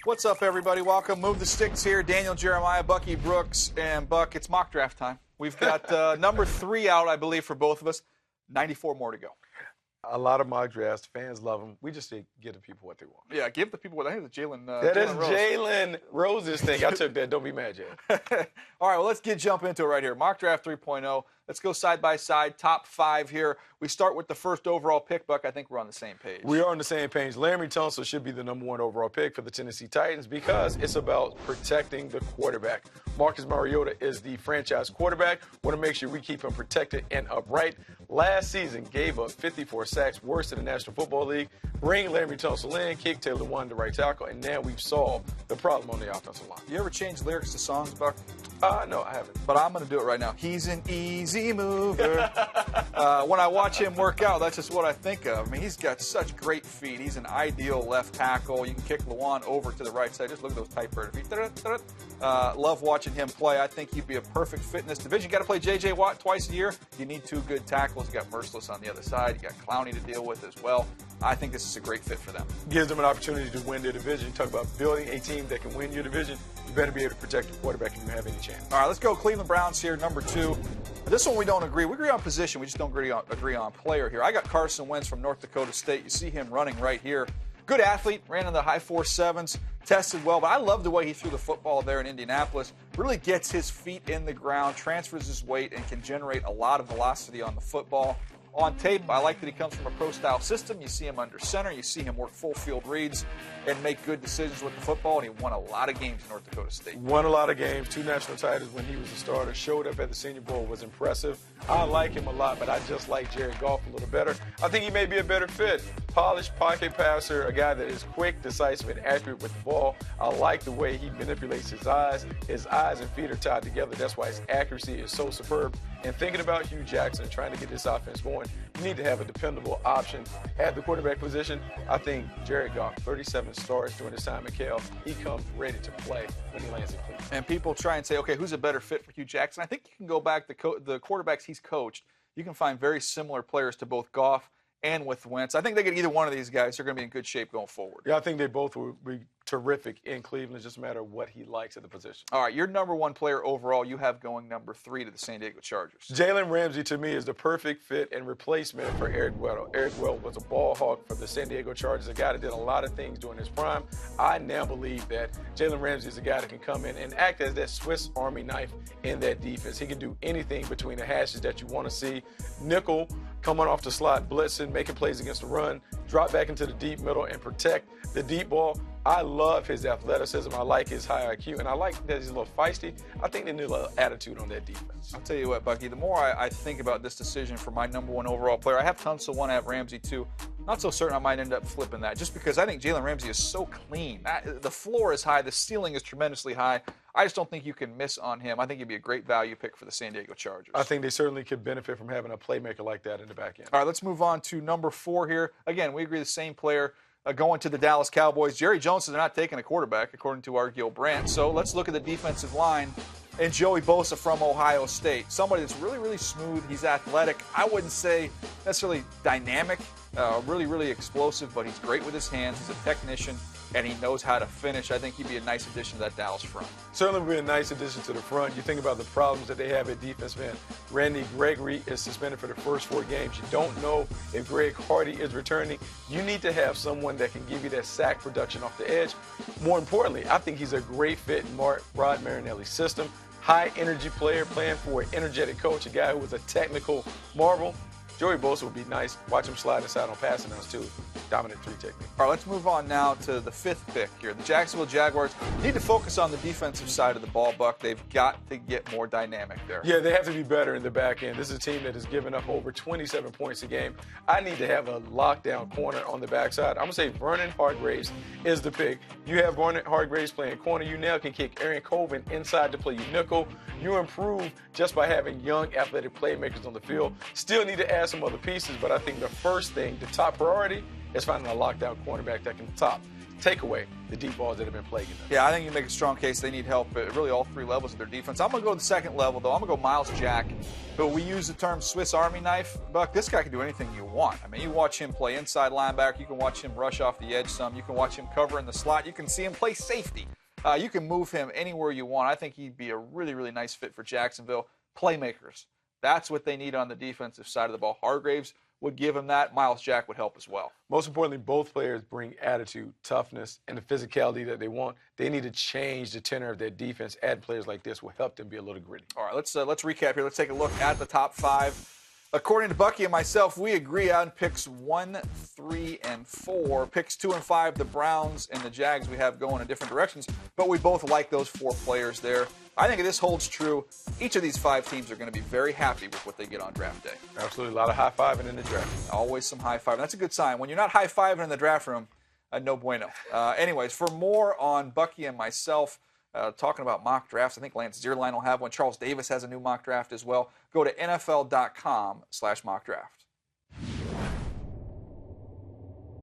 What's up, everybody? Welcome. Move the Sticks here. Daniel Jeremiah, Bucky Brooks, and Buck. It's mock draft time. We've got number 3 out, I believe, for both of us. 94 more to go. A lot of mock drafts. Fans love them. We just give the people what they want. Yeah, give the people what. I think it's Jalen. That is Jalen Rose's thing. I took that. Don't be mad, Jalen. All right, well, let's jump into it right here. Mock draft 3.0. Let's go side by side. Top 5 here. We start with the first overall pick, Buck. I think we're on the same page. We are on the same page. Laremy Tunsil should be the number 1 overall pick for the Tennessee Titans because it's about protecting the quarterback. Marcus Mariota is the franchise quarterback. Want to make sure we keep him protected and upright. Last season, gave up 54 sacks, worse than the National Football League. Bring Laremy Tunsil in, kick Taylor One to right tackle, and now we've solved the problem on the offensive line. You ever change lyrics to songs, Buck? No, I haven't. But I'm going to do it right now. He's an easy mover. When I watch him work out, that's just what I think of. I mean, he's got such great feet. He's an ideal left tackle. You can kick Lawan over to the right side. Just look at those typewriter feet. Love watching him play. I think he'd be a perfect fit in this division. You got to play J.J. Watt twice a year. You need 2 good tackles. You got Merciless on the other side. You got Clowney to deal with as well. I think this is a great fit for them. Gives them an opportunity to win their division. Talk about building a team that can win your division. You better be able to protect your quarterback if you have any chance. All right, let's go Cleveland Browns here, number 2. This one we don't agree. We agree on position. We just don't agree on player here. I got CARSON Wentz from North Dakota State. You see him running right here. Good athlete, ran in the high 4.7s, tested well, but I love the way he threw the football there in Indianapolis. Really gets his feet in the ground, transfers his weight, and can generate a lot of velocity on the football. On tape, I like that he comes from a pro-style system. You see him under center. You see him work full-field reads and make good decisions with the football, and he won a lot of games in North Dakota State. Won a lot of games, 2 national titles when he was a starter, showed up at the Senior Bowl, was impressive. I like him a lot, but I just like Jared Goff a little better. I think he may be a better fit. Polished pocket passer, a guy that is quick, decisive, and accurate with the ball. I like the way he manipulates his eyes. His eyes and feet are tied together. That's why his accuracy is so superb. And thinking about Hugh Jackson and trying to get this offense going, you need to have a dependable option at the quarterback position. I think Jared Goff, 37 starts during his time at Cal. He comes ready to play when he lands in Cleveland. And people try and say, okay, who's a better fit for Hugh Jackson? I think you can go back to the quarterbacks he's coached. You can find very similar players to both Goff and with Wentz. I think they get either one of these guys. They're going to be in good shape going forward. Yeah, I think they both will be terrific in Cleveland. It's just a matter of what he likes at the position. All right, your number 1 player overall, you have going number 3 to the San Diego Chargers. Jalen Ramsey, to me, is the perfect fit and replacement for Eric Weddle. Eric Weddle was a ball hawk for the San Diego Chargers, a guy that did a lot of things during his prime. I now believe that Jalen Ramsey is a guy that can come in and act as that Swiss Army knife in that defense. He can do anything between the hashes that you want to see. Nickel, coming off the slot, blitzing, making plays against the run, drop back into the deep middle and protect the deep ball. I love his athleticism. I like his high IQ, and I like that he's a little feisty. I think they need a little attitude on that defense. I'll tell you what, Bucky, the more I think about this decision for my number 1 overall player, I have Tunsil 1, I have Ramsey 2. Not so certain I might end up flipping that, just because I think Jalen Ramsey is so clean. The floor is high, the ceiling is tremendously high. I just don't think you can miss on him. I think he'd be a great value pick for the San Diego Chargers. I think they certainly could benefit from having a playmaker like that in the back end. All right, let's move on to number 4 here. Again, we agree the same player. Going to the Dallas Cowboys. Jerry Jones says they're not taking a quarterback, according to our Gil Brandt. So let's look at the defensive line. And Joey Bosa from Ohio State. Somebody that's really, really smooth. He's athletic. I wouldn't say necessarily dynamic, really explosive, but he's great with his hands. He's a technician, and he knows how to finish. I think he'd be a nice addition to that Dallas front. Certainly would be a nice addition to the front. You think about the problems that they have at defensive end. Randy Gregory is suspended for the first 4 games. You don't know if Greg Hardy is returning. You need to have someone that can give you that sack production off the edge. More importantly, I think he's a great fit in Rod Marinelli's system. High energy player playing for an energetic coach, a guy who was a technical marvel. Joey Bosa would be nice. Watch him slide inside on passing downs too. Dominant 3 technique. All right, let's move on now to the 5th pick here. The Jacksonville Jaguars need to focus on the defensive side of the ball, Buck. They've got to get more dynamic there. Yeah, they have to be better in the back end. This is a team that has given up over 27 points a game. I need to have a lockdown corner on the backside. I'm going to say Vernon Hargreaves is the pick. You have Vernon Hargreaves playing corner. You now can kick Aaron Colvin inside to play you nickel. You improve just by having young athletic playmakers on the field. Still need to add some other pieces, but I think the first thing, the top priority, is finding a lockdown cornerback that can take away the deep balls that have been plaguing them. Yeah, I think you make a strong case they need help at really all three levels of their defense. I'm going to go to the second level, though. I'm going to go Myles Jack. But we use the term Swiss Army knife. Buck, this guy can do anything you want. I mean, you watch him play inside linebacker. You can watch him rush off the edge some. You can watch him cover in the slot. You can see him play safety. You can move him anywhere you want. I think he'd be a really, really nice fit for Jacksonville. Playmakers. That's what they need on the defensive side of the ball. Hargraves would give him that. Myles Jack would help as well. Most importantly, both players bring attitude, toughness, and the physicality that they want. They need to change the tenor of their defense. Add players like this will help them be a little gritty. All right, let's recap here. Let's take a look at the top 5. According to Bucky and myself, we agree on picks 1, 3, and 4. Picks 2 and 5, the Browns and the Jags, we have going in different directions, but we both like those 4 players there. I think if this holds true, each of these 5 teams are going to be very happy with what they get on draft day. Absolutely. A lot of high-fiving in the draft. Always some high-fiving. That's a good sign. When you're not high-fiving in the draft room, no bueno. Anyways, for more on Bucky and myself, talking about mock drafts, I think Lance Zierlein will have one. Charles Davis has a new mock draft as well. Go to NFL.com/mockdraft.